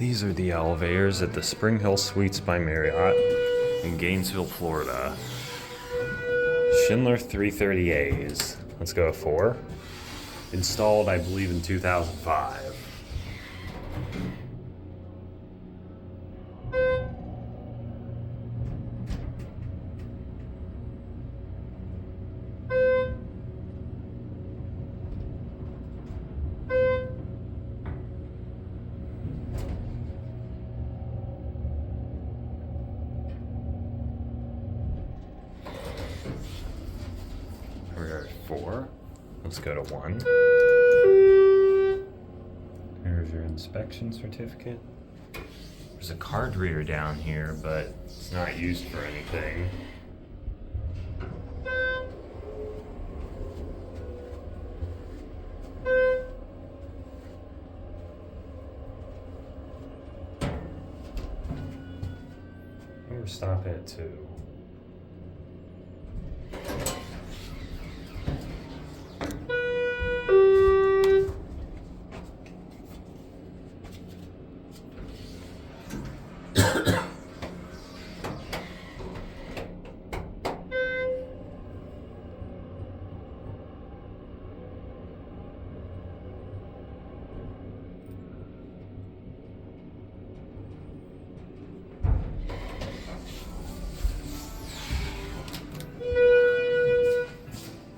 These are the elevators at the SpringHill Suites by Marriott in Gainesville, Florida. Schindler 330As. Let's go with 4. Installed, I believe, in 2005. We're at 4. Let's go to 1. Here's your inspection certificate. There's a card reader down here, but it's not used for anything. We're stopping at 2.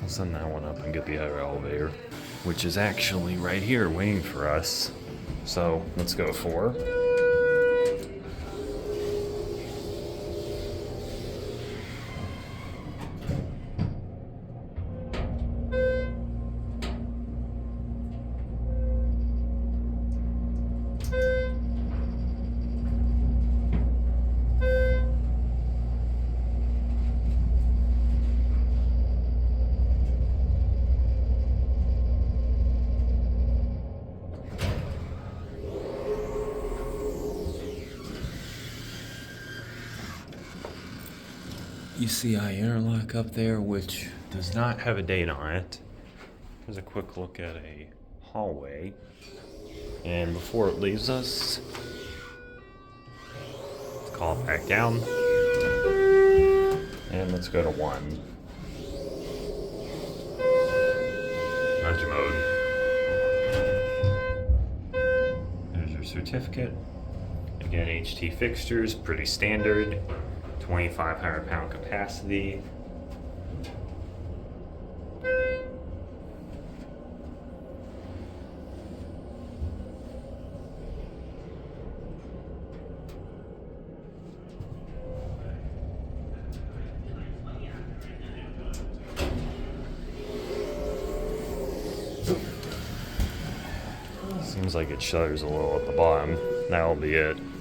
I'll send that one up and get the other elevator, which is actually right here waiting for us. So let's go 4. You see our interlock up there, which does not have a date on it. Here's a quick look at a hallway. And before it leaves us, let's call it back down. And let's go to 1. Nudge mode. There's your certificate. Again, HT fixtures, pretty standard. 2,500 pound capacity. Seems like it shudders a little at the bottom. That'll be it.